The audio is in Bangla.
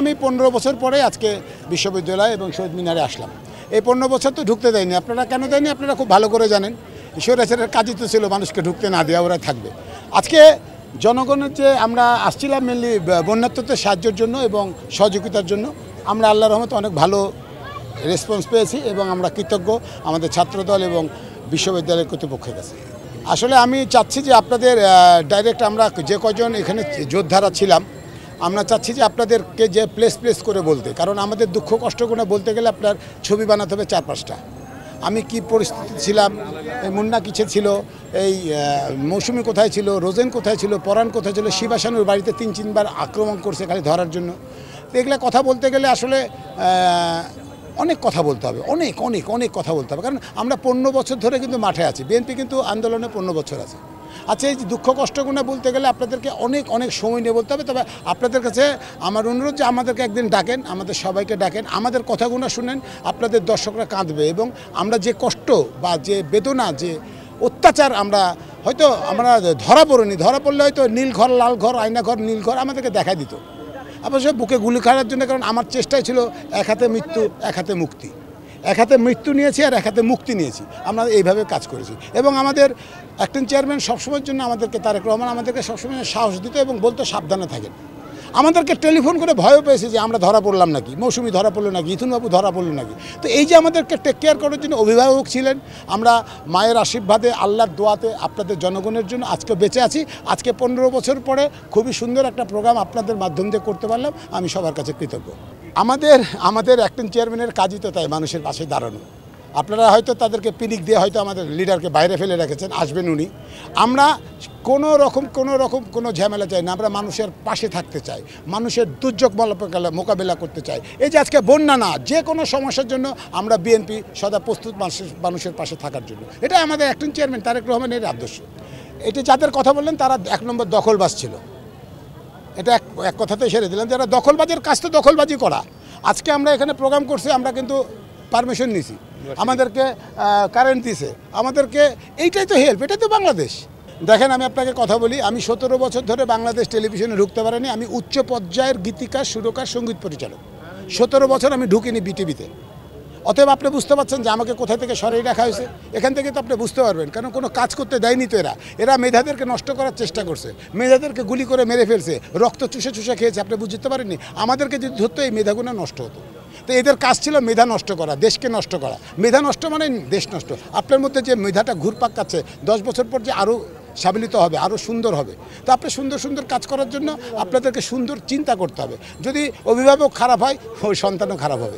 আমি 15 বছর পরে আজকে বিশ্ববিদ্যালয় এবং শহীদ মিনারে আসলাম। এই 15 বছর তো ঢুকতে দেয়নি। আপনারা কেন দেয়নি আপনারা খুব ভালো করে জানেন। ঈশ্বরের কাজই তো ছিল মানুষকে ঢুকতে না দেওয়া, ওরা থাকবে। আজকে জনগণের যে আমরা আসছিলাম মেনলি বন্যাত্মতে সাহায্যের জন্য এবং সহযোগিতার জন্য। আমরা আল্লাহর রহমতে অনেক ভালো রেসপন্স পেয়েছি এবং আমরা কৃতজ্ঞ আমাদের ছাত্রদল এবং বিশ্ববিদ্যালয়ের কর্তৃপক্ষের কাছে। আসলে আমি চাচ্ছি যে আপনাদের ডাইরেক্ট আমরা যে কজন এখানে যোদ্ধারা ছিলাম, আমরা চাচ্ছি যে আপনাদেরকে যে প্লেস করে বলতে, কারণ আমাদের দুঃখ কষ্টগুলো বলতে গেলে আপনার ছবি বানাতে হবে 4-5টা। আমি কি পরিস্থিতি ছিলাম, এই মুন্না কিছে ছিল, এই মৌসুমি কোথায় ছিল, রোজেন কোথায় ছিল, পরাণ কোথায় ছিল, শিবাসানুর বাড়িতে 3-4 বার আক্রমণ করছে খালি ধরার জন্য। তো এগুলো কথা বলতে গেলে আসলে অনেক কথা বলতে হবে, অনেক কথা বলতে হবে, কারণ আমরা 15 বছর ধরে কিন্তু মাঠে আছি। বিএনপি কিন্তু আন্দোলনে 15 বছর আছে। আচ্ছা, এই দুঃখ কষ্টগুলো বলতে গেলে আপনাদেরকে অনেক সময় নিয়ে বলতে হবে। তবে আপনাদের কাছে আমার অনুরোধ যে আমাদেরকে একদিন ডাকেন, আমাদের সবাইকে ডাকেন, আমাদের কথাগুলো শুনেন। আপনাদের দর্শকরা কাঁদবে এবং আমরা যে কষ্ট বা যে বেদনা, যে অত্যাচার আমরা ধরা পড়লে হয়তো নীল ঘর, লাল ঘর, আয়না ঘর, নীল ঘর আমাদেরকে দেখা দিত। অবশ্য বুকে গুলি খাওয়ার জন্য, কারণ আমার চেষ্টাই ছিল এক হাতে মৃত্যু, এক হাতে মুক্তি। এক হাতে মৃত্যু নিয়েছি আর এক হাতে মুক্তি নিয়েছি। আমরা এইভাবে কাজ করেছি এবং আমাদের অ্যাক্টিং চেয়ারম্যান সবসময়ের জন্য আমাদেরকে, তারেক রহমান আমাদেরকে সবসময় সাহস দিত এবং বলতো সাবধানে থাকেন। আমাদেরকে টেলিফোন করে ভয়ও পেয়েছে যে আমরা ধরা পড়লাম নাকি, মৌসুমি ধরা পড়লো নাকি, ইথুনবাবু ধরা পড়লো নাকি। তো এই যে আমাদেরকে টেক কেয়ার করার জন্য অভিভাবক ছিলেন, আমরা মায়ের আশীর্বাদে, আল্লাহর দোয়াতে, আপনাদের জনগণের জন্য আজকে বেঁচে আছি। আজকে 15 বছর পরে খুবই সুন্দর একটা প্রোগ্রাম আপনাদের মাধ্যম দিয়ে করতে পারলাম। আমি সবার কাছে কৃতজ্ঞ। আমাদের অ্যাক্টিং চেয়ারম্যানের কাজই তো তাই, মানুষের পাশে দাঁড়ানো। আপনারা হয়তো তাদেরকে পিনিক দিয়ে হয়তো আমাদের লিডারকে বাইরে ফেলে রেখেছেন, আসবেন উনি। আমরা কোনো রকম কোনো ঝামেলা চাই না। আমরা মানুষের পাশে থাকতে চাই, মানুষের দুর্যোগ মোকাবেলা করতে চাই। এই যে আজকে বন্যা না, যে কোনো সমস্যার জন্য আমরা বিএনপি সদা প্রস্তুত মানুষের পাশে থাকার জন্য। এটা আমাদের অ্যাক্টিং চেয়ারম্যান তারেক রহমানের আদর্শ। এটি যাদের কথা বললেন তারা 1 নম্বর দখলবাজ ছিল। এটা এক কথাতে সেরে দিলাম, যারা দখলবাজের কাজ তো দখলবাজি করা। আজকে আমরা এখানে প্রোগ্রাম করছি, আমরা কিন্তু পারমিশন নিছি, আমাদেরকে কারেন্ট দিছে, আমাদেরকে এইটাই তো হেল্প, এটাই তো বাংলাদেশ। দেখেন, আমি আপনাকে কথা বলি, আমি 17 বছর ধরে বাংলাদেশ টেলিভিশনে ঢুকতে পারিনি। আমি উচ্চ পর্যায়ের গীতিকার, সুরকার, সঙ্গীত পরিচালক। 17 বছর আমি ঢুকিনি বিটিভিতে। অতএব আপনি বুঝতে পারছেন যে আমাকে কোথা থেকে সরিয়ে রাখা হয়েছে। এখান থেকে তো আপনি বুঝতে পারবেন, কারণ কোনো কাজ করতে দেয়নি তো এরা মেধাদেরকে নষ্ট করার চেষ্টা করছে, মেধাদেরকে গুলি করে মেরে ফেলছে, রক্ত চুষে খেয়েছে। আপনি বুঝতে পারেননি, আমাদেরকে যদি ধরতো এই মেধাগুলো নষ্ট হতো। তো এদের কাজ ছিল মেধা নষ্ট করা, দেশকে নষ্ট করা। মেধা নষ্ট মানে দেশ নষ্ট। আপনার মধ্যে যে মেধাটা ঘুরপাক খাচ্ছে, 10 বছর পর যে আরও সাবলিত হবে, আরও সুন্দর হবে। তো আপনি সুন্দর কাজ করার জন্য আপনাদেরকে সুন্দর চিন্তা করতে হবে। যদি অভিভাবক খারাপ হয়, ওই সন্তানও খারাপ হবে।